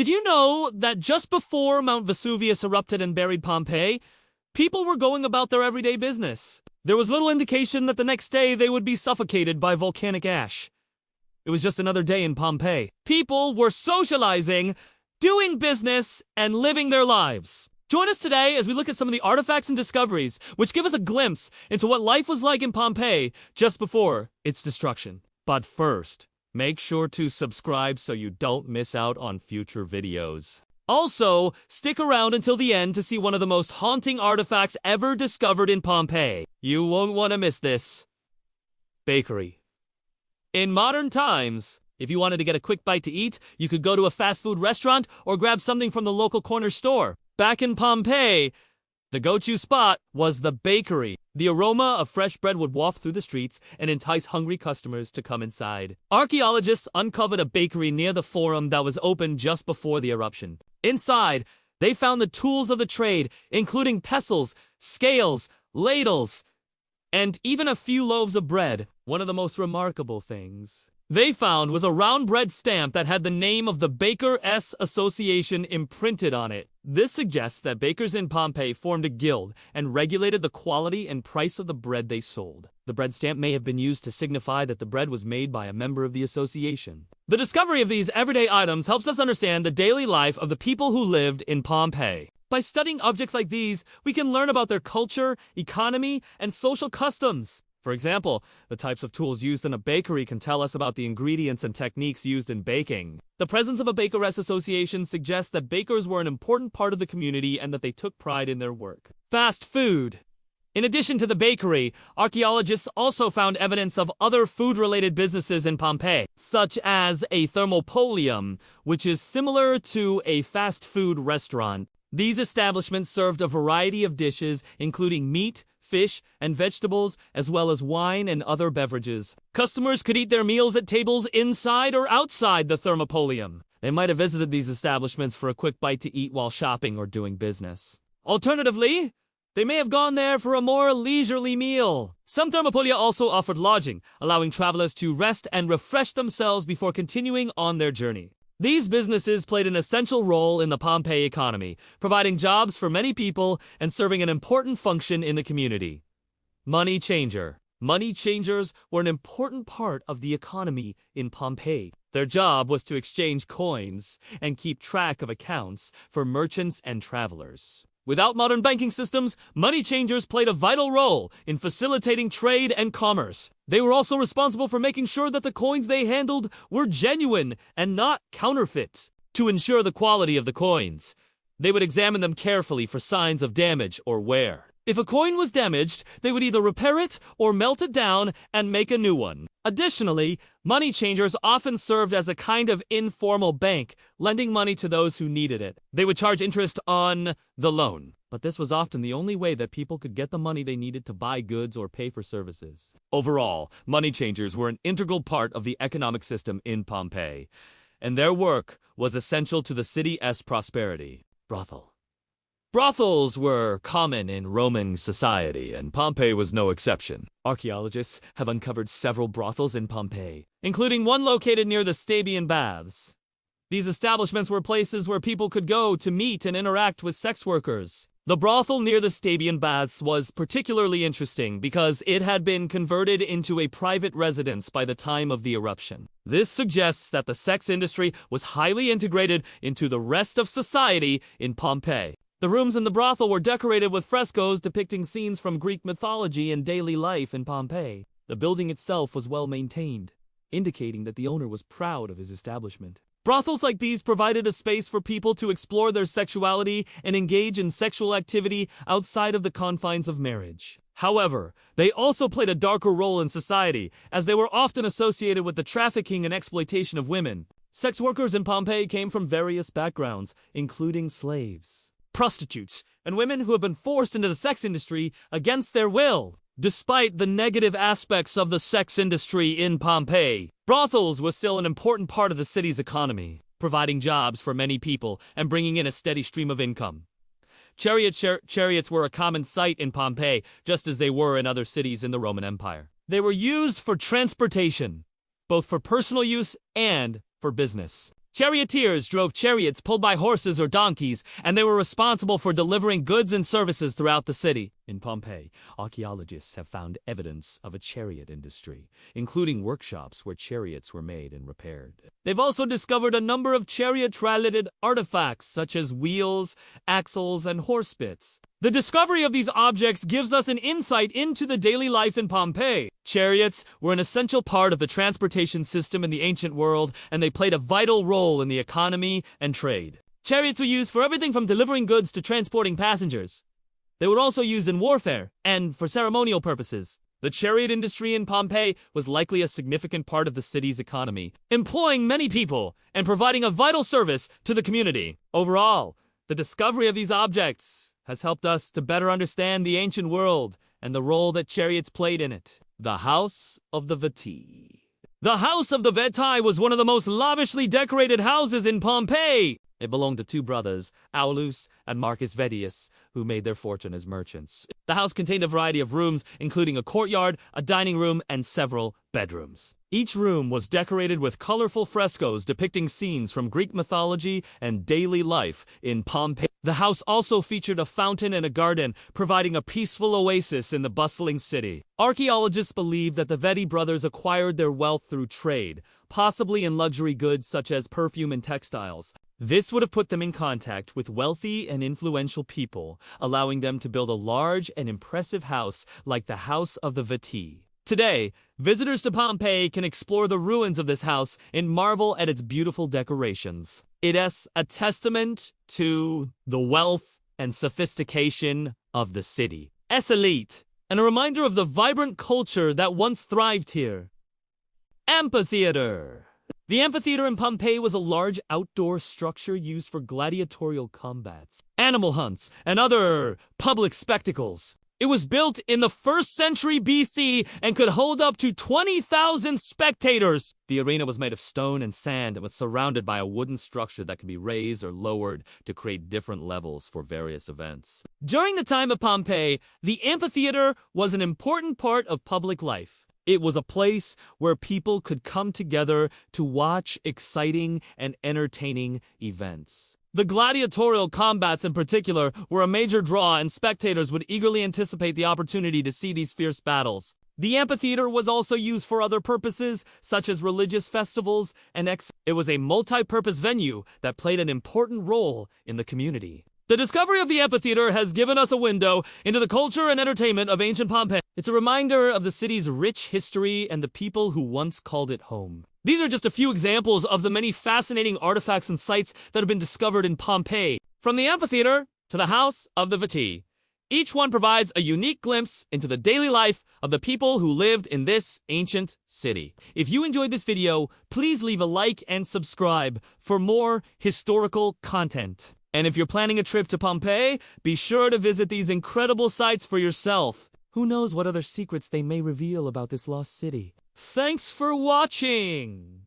Did you know that just before Mount Vesuvius erupted and buried Pompeii, people were going about their everyday business? There was little indication that the next day they would be suffocated by volcanic ash. It was just another day in Pompeii. People were socializing, doing business, and living their lives. Join us today as we look at some of the artifacts and discoveries which give us a glimpse into what life was like in Pompeii just before its destruction. But first, make sure to subscribe so you don't miss out on future videos. Also, stick around until the end to see one of the most haunting artifacts ever discovered in Pompeii. You won't want to miss this. Bakery. In modern times, if you wanted to get a quick bite to eat, you could go to a fast food restaurant or grab something from the local corner store. Back in Pompeii, the go-to spot was the bakery. The aroma of fresh bread would waft through the streets and entice hungry customers to come inside. Archaeologists uncovered a bakery near the forum that was opened just before the eruption. Inside, they found the tools of the trade, including pestles, scales, ladles, and even a few loaves of bread. One of the most remarkable things they found was a round bread stamp that had the name of the Bakers Association imprinted on it. This suggests that bakers in Pompeii formed a guild and regulated the quality and price of the bread they sold. The bread stamp may have been used to signify that the bread was made by a member of the association. The discovery of these everyday items helps us understand the daily life of the people who lived in Pompeii. By studying objects like these, we can learn about their culture, economy, and social customs. For example, the types of tools used in a bakery can tell us about the ingredients and techniques used in baking. The presence of a Bakers Association suggests that bakers were an important part of the community and that they took pride in their work. Fast food. In addition to the bakery, archaeologists also found evidence of other food-related businesses in Pompeii, such as a Thermopolia, which is similar to a fast food restaurant. These establishments served a variety of dishes, including meat, fish, and vegetables, as well as wine and other beverages. Customers could eat their meals at tables inside or outside the Thermopolia. They might have visited these establishments for a quick bite to eat while shopping or doing business. Alternatively, they may have gone there for a more leisurely meal. Some Thermopolia also offered lodging, allowing travelers to rest and refresh themselves before continuing on their journey. These businesses played an essential role in the Pompeii economy, providing jobs for many people and serving an important function in the community. Money changer. Money changers were an important part of the economy in Pompeii. Their job was to exchange coins and keep track of accounts for merchants and travelers. Without modern banking systems, money changers played a vital role in facilitating trade and commerce. They were also responsible for making sure that the coins they handled were genuine and not counterfeit. To ensure the quality of the coins, they would examine them carefully for signs of damage or wear. If a coin was damaged, they would either repair it or melt it down and make a new one. Additionally, money changers often served as a kind of informal bank, lending money to those who needed it. They would charge interest on the loan, but this was often the only way that people could get the money they needed to buy goods or pay for services. Overall, money changers were an integral part of the economic system in Pompeii, and their work was essential to the city's prosperity. Brothels were common in Roman society, and Pompeii was no exception. Archaeologists have uncovered several brothels in Pompeii, including one located near the Stabian Baths. These establishments were places where people could go to meet and interact with sex workers. The brothel near the Stabian Baths was particularly interesting because it had been converted into a private residence by the time of the eruption. This suggests that the sex industry was highly integrated into the rest of society in Pompeii. The rooms in the brothel were decorated with frescoes depicting scenes from Greek mythology and daily life in Pompeii. The building itself was well maintained, indicating that the owner was proud of his establishment. Brothels like these provided a space for people to explore their sexuality and engage in sexual activity outside of the confines of marriage. However, they also played a darker role in society, as they were often associated with the trafficking and exploitation of women. Sex workers in Pompeii came from various backgrounds, including slaves, prostitutes, and women who have been forced into the sex industry against their will. Despite the negative aspects of the sex industry in Pompeii, brothels were still an important part of the city's economy, providing jobs for many people and bringing in a steady stream of income. Chariots were a common sight in Pompeii, just as they were in other cities in the Roman Empire. They were used for transportation, both for personal use and for business. Charioteers drove chariots pulled by horses or donkeys, and they were responsible for delivering goods and services throughout the city. In Pompeii, archaeologists have found evidence of a chariot industry, including workshops where chariots were made and repaired. They've also discovered a number of chariot-related artifacts, such as wheels, axles, and horse bits. The discovery of these objects gives us an insight into the daily life in Pompeii. Chariots were an essential part of the transportation system in the ancient world, and they played a vital role in the economy and trade. Chariots were used for everything from delivering goods to transporting passengers. They were also used in warfare and for ceremonial purposes. The chariot industry in Pompeii was likely a significant part of the city's economy, employing many people and providing a vital service to the community. Overall, the discovery of these objects has helped us to better understand the ancient world and the role that chariots played in it. The House of the Vettii. The House of the Vettii was one of the most lavishly decorated houses in Pompeii. It belonged to two brothers, Aulus and Marcus Vettius, who made their fortune as merchants. The house contained a variety of rooms, including a courtyard, a dining room, and several bedrooms. Each room was decorated with colorful frescoes depicting scenes from Greek mythology and daily life in Pompeii. The house also featured a fountain and a garden, providing a peaceful oasis in the bustling city. Archaeologists believe that the Vettii brothers acquired their wealth through trade, possibly in luxury goods such as perfume and textiles. This would have put them in contact with wealthy and influential people, allowing them to build a large and impressive house like the House of the Vettii. Today, visitors to Pompeii can explore the ruins of this house and marvel at its beautiful decorations. It is a testament to the wealth and sophistication of the city. Es elite, and a reminder of the vibrant culture that once thrived here. Amphitheater. The amphitheater in Pompeii was a large outdoor structure used for gladiatorial combats, animal hunts, and other public spectacles. It was built in the 1st century BC and could hold up to 20,000 spectators. The arena was made of stone and sand and was surrounded by a wooden structure that could be raised or lowered to create different levels for various events. During the time of Pompeii, the amphitheater was an important part of public life. It was a place where people could come together to watch exciting and entertaining events. The gladiatorial combats in particular were a major draw, and spectators would eagerly anticipate the opportunity to see these fierce battles. The amphitheater was also used for other purposes, such as religious festivals and It was a multi-purpose venue that played an important role in the community. The discovery of the amphitheater has given us a window into the culture and entertainment of ancient Pompeii. It's a reminder of the city's rich history and the people who once called it home. These are just a few examples of the many fascinating artifacts and sites that have been discovered in Pompeii. From the amphitheater to the House of the Vettii, each one provides a unique glimpse into the daily life of the people who lived in this ancient city. If you enjoyed this video, please leave a like and subscribe for more historical content. And if you're planning a trip to Pompeii, be sure to visit these incredible sites for yourself. Who knows what other secrets they may reveal about this lost city? Thanks for watching!